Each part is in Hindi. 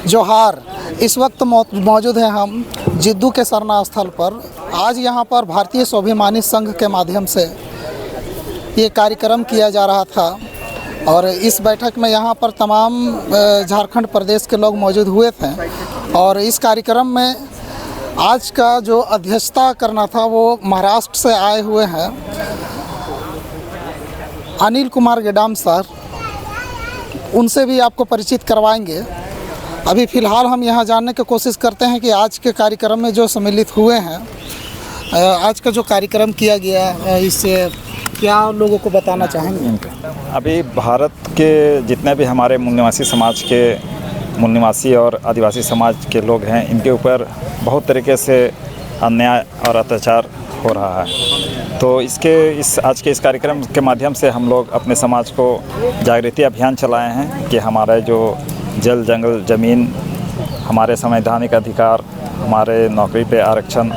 जोहार। इस वक्त मौजूद हैं हम जिद्दू के सरना स्थल पर। आज यहाँ पर भारतीय स्वाभिमानी संघ के माध्यम से ये कार्यक्रम किया जा रहा था और इस बैठक में यहाँ पर तमाम झारखंड प्रदेश के लोग मौजूद हुए थे और इस कार्यक्रम में आज का जो अध्यक्षता करना था वो महाराष्ट्र से आए हुए हैं अनिल कुमार गेडाम सर। उनसे भी आपको परिचित करवाएंगे। अभी फ़िलहाल हम यहाँ जानने की कोशिश करते हैं कि आज के कार्यक्रम में जो सम्मिलित हुए हैं, आज का जो कार्यक्रम किया गया इससे क्या लोगों को बताना चाहेंगे? अभी भारत के जितने भी हमारे मूल निवासी समाज के मूल निवासी और आदिवासी समाज के लोग हैं, इनके ऊपर बहुत तरीके से अन्याय और अत्याचार हो रहा है। तो आज के इस कार्यक्रम के माध्यम से हम लोग अपने समाज को जागृति अभियान चलाए हैं कि हमारे जो जल जंगल ज़मीन, हमारे संवैधानिक अधिकार, हमारे नौकरी पे आरक्षण,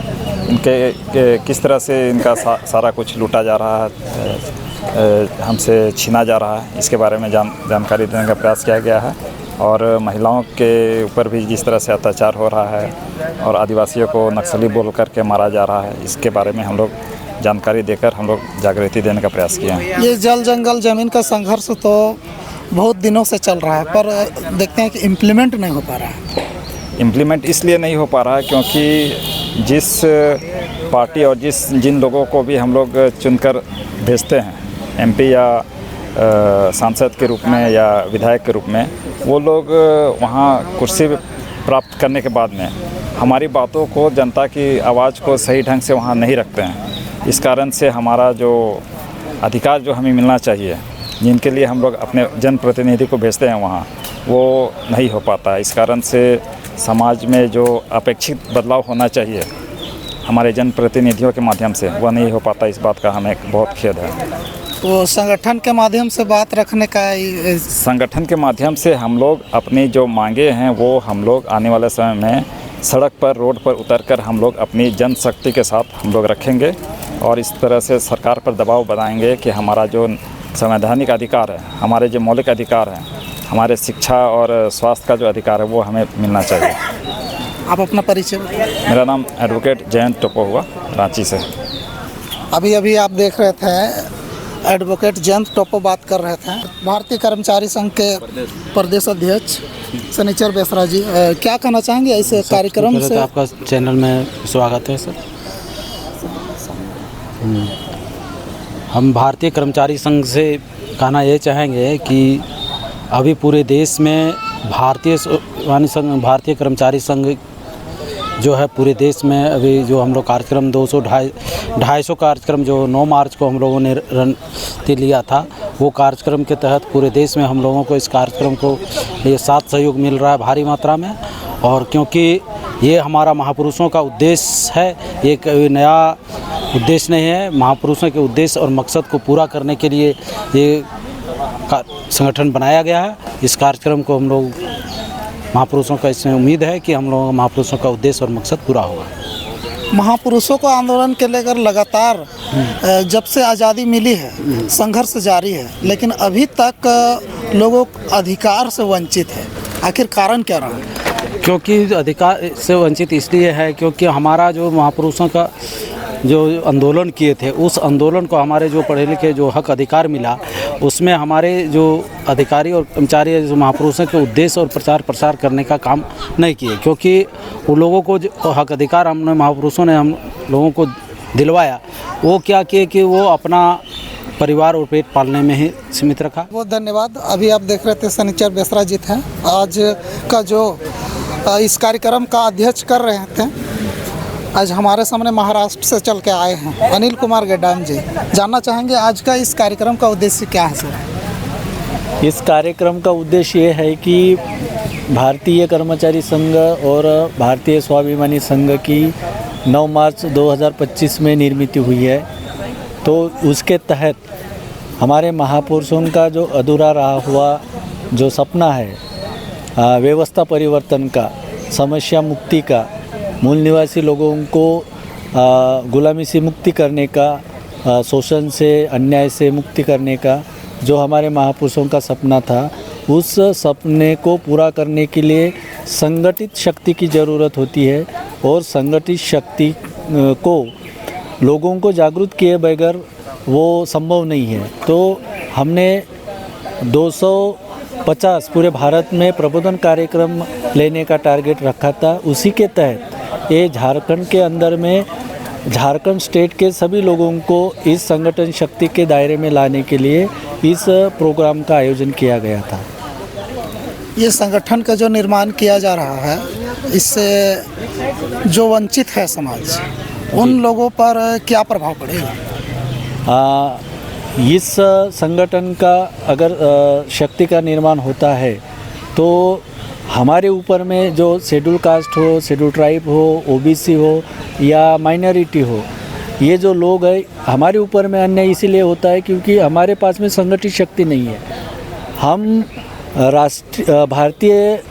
इनके किस तरह से इनका सारा कुछ लूटा जा रहा है, हमसे छीना जा रहा है, इसके बारे में जानकारी देने का प्रयास किया गया है। और महिलाओं के ऊपर भी जिस तरह से अत्याचार हो रहा है और आदिवासियों को नक्सली बोल करके मारा जा रहा है, इसके बारे में हम लोग जानकारी देकर हम लोग जागृति देने का प्रयास किए हैं। ये जल जंगल ज़मीन का संघर्ष तो बहुत दिनों से चल रहा है, पर देखते हैं कि इम्प्लीमेंट नहीं हो पा रहा है। इम्प्लीमेंट इसलिए नहीं हो पा रहा है क्योंकि जिस पार्टी और जिन लोगों को भी हम लोग चुनकर भेजते हैं एमपी या सांसद के रूप में या विधायक के रूप में, वो लोग वहाँ कुर्सी प्राप्त करने के बाद में हमारी बातों को, जनता की आवाज़ को सही ढंग से वहाँ नहीं रखते हैं। इस कारण से हमारा जो अधिकार जो हमें मिलना चाहिए, जिनके लिए हम लोग अपने जनप्रतिनिधि को भेजते हैं वहाँ, वो नहीं हो पाता है। इस कारण से समाज में जो अपेक्षित बदलाव होना चाहिए हमारे जनप्रतिनिधियों के माध्यम से, वह नहीं हो पाता। इस बात का हमें बहुत खेद है। तो संगठन के माध्यम से बात रखने का संगठन के माध्यम से हम लोग अपनी जो मांगे हैं वो हम लोग आने वाले समय में सड़क पर, रोड पर उतरकर हम लोग अपनी जनशक्ति के साथ हम लोग रखेंगे और इस तरह से सरकार पर दबाव बनाएंगे कि हमारा जो संवैधानिक अधिकार है, हमारे जो मौलिक अधिकार हैं, हमारे शिक्षा और स्वास्थ्य का जो अधिकार है वो हमें मिलना चाहिए। आप अपना परिचय? मेरा नाम एडवोकेट जयंत टोपो हुआ, रांची से। अभी आप देख रहे थे एडवोकेट जयंत टोपो बात कर रहे थे। भारतीय कर्मचारी संघ के प्रदेश अध्यक्ष शनिचर बेसरा जी, क्या कहना चाहेंगे इस कार्यक्रम से? आपका चैनल में स्वागत है सर। हम भारतीय कर्मचारी संघ से कहना ये चाहेंगे कि अभी पूरे देश में भारतीय कर्मचारी संघ जो है पूरे देश में अभी जो हम लोग कार्यक्रम 200-250 कार्यक्रम जो 9 मार्च को हम लोगों ने रणनीति लिया था, वो कार्यक्रम के तहत पूरे देश में हम लोगों को इस कार्यक्रम को ये साथ सहयोग मिल रहा है भारी मात्रा में। और क्योंकि ये हमारा महापुरुषों का उद्देश्य है, ये कोई नया उद्देश्य नहीं है। महापुरुषों के उद्देश्य और मकसद को पूरा करने के लिए ये संगठन बनाया गया है। इस कार्यक्रम को हम लोग महापुरुषों का, इसमें उम्मीद है कि हम लोगों महापुरुषों का उद्देश्य और मकसद पूरा होगा। महापुरुषों को आंदोलन के लेकर लगातार जब से आज़ादी मिली है संघर्ष जारी है, लेकिन अभी तक लोगों अधिकार से वंचित है। आखिर कारण क्या रहा? क्योंकि अधिकार से वंचित इसलिए है क्योंकि हमारा जो महापुरुषों का जो आंदोलन किए थे, उस आंदोलन को हमारे जो पढ़े लिखे जो हक अधिकार मिला, उसमें हमारे जो अधिकारी और कर्मचारी जो महापुरुषों के उद्देश्य और प्रचार प्रसार करने का काम नहीं किए। क्योंकि उन लोगों को जो हक अधिकार हमने महापुरुषों ने हम लोगों को दिलवाया, वो क्या किए कि वो अपना परिवार और पेट पालने में ही सीमित रखा। बहुत धन्यवाद। अभी आप देख रहे थे शनिचर बेसरा जी थे, आज का जो इस कार्यक्रम का अध्यक्ष कर रहे थे। आज हमारे सामने महाराष्ट्र से चल के आए हैं अनिल कुमार गेडाम जी। जानना चाहेंगे आज का इस कार्यक्रम का उद्देश्य क्या है सर? इस कार्यक्रम का उद्देश्य ये है कि भारतीय कर्मचारी संघ और भारतीय स्वाभिमानी संघ की 9 मार्च 2025 में निर्मित हुई है। तो उसके तहत हमारे महापुरुषों का जो अधूरा रहा हुआ जो सपना है, व्यवस्था परिवर्तन का, समस्या मुक्ति का, मूल निवासी लोगों को गुलामी से मुक्ति करने का, शोषण से, अन्याय से मुक्ति करने का जो हमारे महापुरुषों का सपना था, उस सपने को पूरा करने के लिए संगठित शक्ति की ज़रूरत होती है और संगठित शक्ति को लोगों को जागरूक किए बगैर वो संभव नहीं है। तो हमने 250 पूरे भारत में प्रबोधन कार्यक्रम लेने का टारगेट रखा था। उसी के तहत ये झारखंड के अंदर में झारखंड स्टेट के सभी लोगों को इस संगठन शक्ति के दायरे में लाने के लिए इस प्रोग्राम का आयोजन किया गया था। ये संगठन का जो निर्माण किया जा रहा है, इससे जो वंचित है समाज, उन लोगों पर क्या प्रभाव पड़ेगा? इस संगठन का अगर शक्ति का निर्माण होता है तो हमारे ऊपर में जो शेड्यूल कास्ट हो, शेड्यूल ट्राइब हो, ओबीसी हो या माइनॉरिटी हो, ये जो लोग हैं हमारे ऊपर में अन्याय इसीलिए होता है क्योंकि हमारे पास में संगठित शक्ति नहीं है। हम भारतीय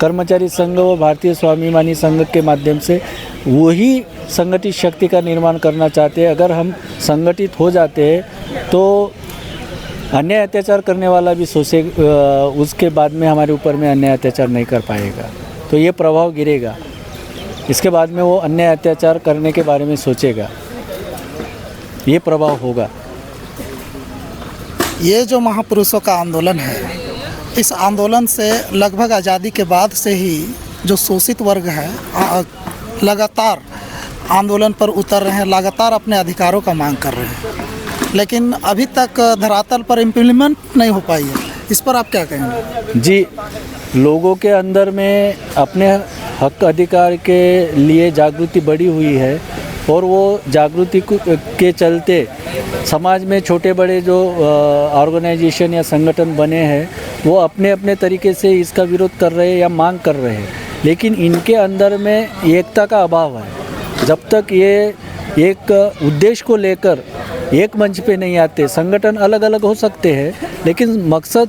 कर्मचारी संघ और भारतीय स्वाभिमानी संघ के माध्यम से वही संगठित शक्ति का निर्माण करना चाहते हैं। अगर हम संगठित हो जाते हैं तो अन्याय अत्याचार करने वाला भी सोचे उसके बाद में हमारे ऊपर में अन्याय अत्याचार नहीं कर पाएगा, तो ये प्रभाव गिरेगा। इसके बाद में वो अन्याय अत्याचार करने के बारे में सोचेगा, ये प्रभाव होगा। ये जो महापुरुषों का आंदोलन है, इस आंदोलन से लगभग आज़ादी के बाद से ही जो शोषित वर्ग है लगातार आंदोलन पर उतर रहे हैं, लगातार अपने अधिकारों का मांग कर रहे हैं, लेकिन अभी तक धरातल पर इम्प्लीमेंट नहीं हो पाई है। इस पर आप क्या कहेंगे? जी, लोगों के अंदर में अपने हक अधिकार के लिए जागृति बढ़ी हुई है और वो जागृति के चलते समाज में छोटे बड़े जो ऑर्गेनाइजेशन या संगठन बने हैं वो अपने अपने तरीके से इसका विरोध कर रहे हैं या मांग कर रहे हैं, लेकिन इनके अंदर में एकता का अभाव है। जब तक ये एक उद्देश्य को लेकर एक मंच पे नहीं आते, संगठन अलग अलग हो सकते हैं लेकिन मकसद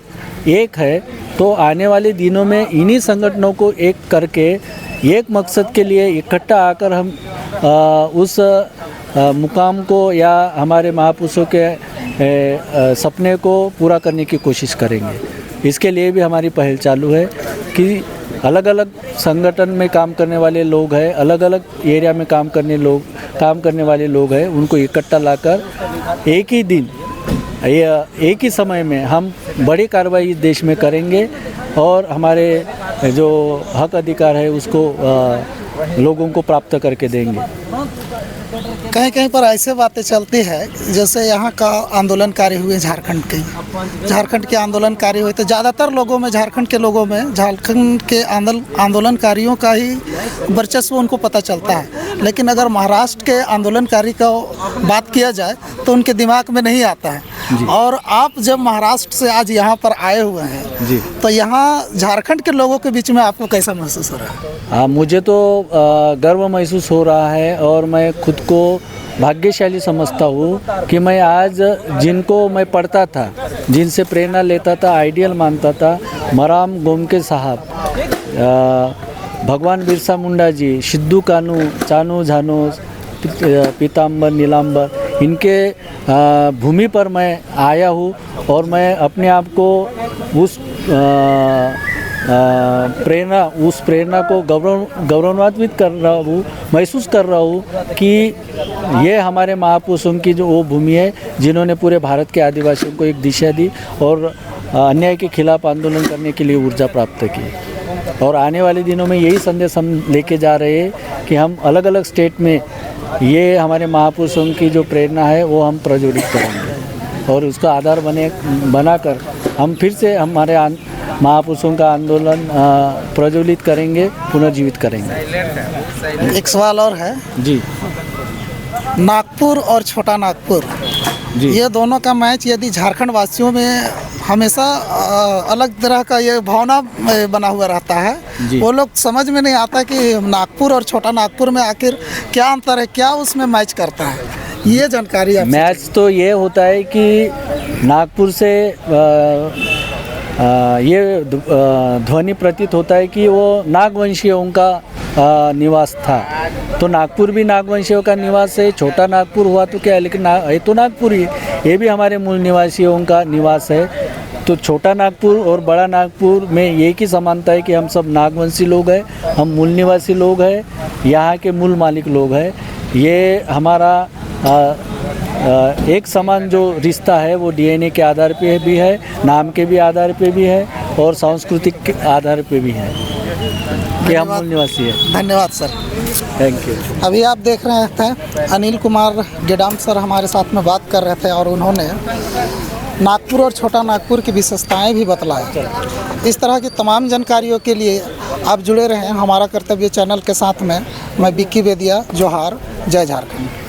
एक है, तो आने वाले दिनों में इन्हीं संगठनों को एक करके एक मकसद के लिए इकट्ठा आकर हम उस मुकाम को या हमारे महापुरुषों के सपने को पूरा करने की कोशिश करेंगे। इसके लिए भी हमारी पहल चालू है कि अलग अलग संगठन में काम करने वाले लोग हैं, अलग अलग एरिया में काम करने वाले लोग हैं, उनको इकट्ठा लाकर एक ही दिन एक ही समय में हम बड़ी कार्रवाई इस देश में करेंगे और हमारे जो हक अधिकार है उसको लोगों को प्राप्त करके देंगे। कहीं कहीं पर ऐसे बातें चलती है जैसे यहाँ का आंदोलनकारी हुए झारखंड के आंदोलनकारी हुए, तो ज़्यादातर लोगों में झारखंड के आंदोलनकारियों का ही वर्चस्व उनको पता चलता है, लेकिन अगर महाराष्ट्र के आंदोलनकारी का बात किया जाए तो उनके दिमाग में नहीं आता है। और आप जब महाराष्ट्र से आज यहाँ पर आए हुए हैं जी, तो यहाँ झारखंड के लोगों के बीच में आपको कैसा महसूस हो रहा है? मुझे तो गर्व महसूस हो रहा है और मैं खुद को भाग्यशाली समझता हूँ कि मैं आज जिनको मैं पढ़ता था, जिनसे प्रेरणा लेता था, आइडियल मानता था, मराम गोमके साहब, भगवान बिरसा मुंडा जी, सिद्धू कानू, चानू झानू, पीताम्बर नीलांबर, इनके भूमि पर मैं आया हूँ और मैं अपने आप को उस प्रेरणा को गौरवान्वित कर रहा हूँ, महसूस कर रहा हूँ कि ये हमारे महापुरुषों की जो वो भूमि है जिन्होंने पूरे भारत के आदिवासियों को एक दिशा दी और अन्याय के खिलाफ आंदोलन करने के लिए ऊर्जा प्राप्त की। और आने वाले दिनों में यही संदेश हम लेके जा रहे हैं कि हम अलग अलग स्टेट में ये हमारे महापुरुषों की जो प्रेरणा है वो हम प्रज्वलित करेंगे और उसका आधार बनाकर हम फिर से हमारे महापुरुषों का आंदोलन प्रज्वलित करेंगे, पुनर्जीवित करेंगे। एक सवाल और है जी, नागपुर और छोटा नागपुर जी, ये दोनों का मैच यदि झारखंड वासियों में हमेशा अलग तरह का ये भावना बना हुआ रहता है, वो लोग समझ में नहीं आता कि नागपुर और छोटा नागपुर में आखिर क्या अंतर है, क्या उसमें मैच करता है, ये जानकारी आप मैच तो ये होता है कि नागपुर से ये ध्वनि प्रतीत होता है कि वो नागवंशियों का निवास था, तो नागपुर भी नागवंशियों का निवास है। छोटा नागपुर हुआ तो क्या है, लेकिन ये तो नागपुर ही, ये भी हमारे मूल निवासियों का निवास है। तो छोटा नागपुर और बड़ा नागपुर में एक ही समानता है कि हम सब नागवंशी लोग हैं, हम मूल निवासी लोग हैं, यहाँ के मूल मालिक लोग हैं। ये हमारा एक समान जो रिश्ता है वो डीएनए के आधार पे भी है, नाम के भी आधार पे भी है और सांस्कृतिक के आधार पे भी है कि हम मूल निवासी हैं। धन्यवाद सर। Thank you. अभी आप देख रहे थे अनिल कुमार गेडाम सर हमारे साथ में बात कर रहे थे और उन्होंने नागपुर और छोटा नागपुर की विशेषताएं भी बतलाई। इस तरह की तमाम जानकारियों के लिए आप जुड़े रहें हमारा कर्तव्य चैनल के साथ में। मैं बिक्की बेदिया, जोहार, जय झारखंड।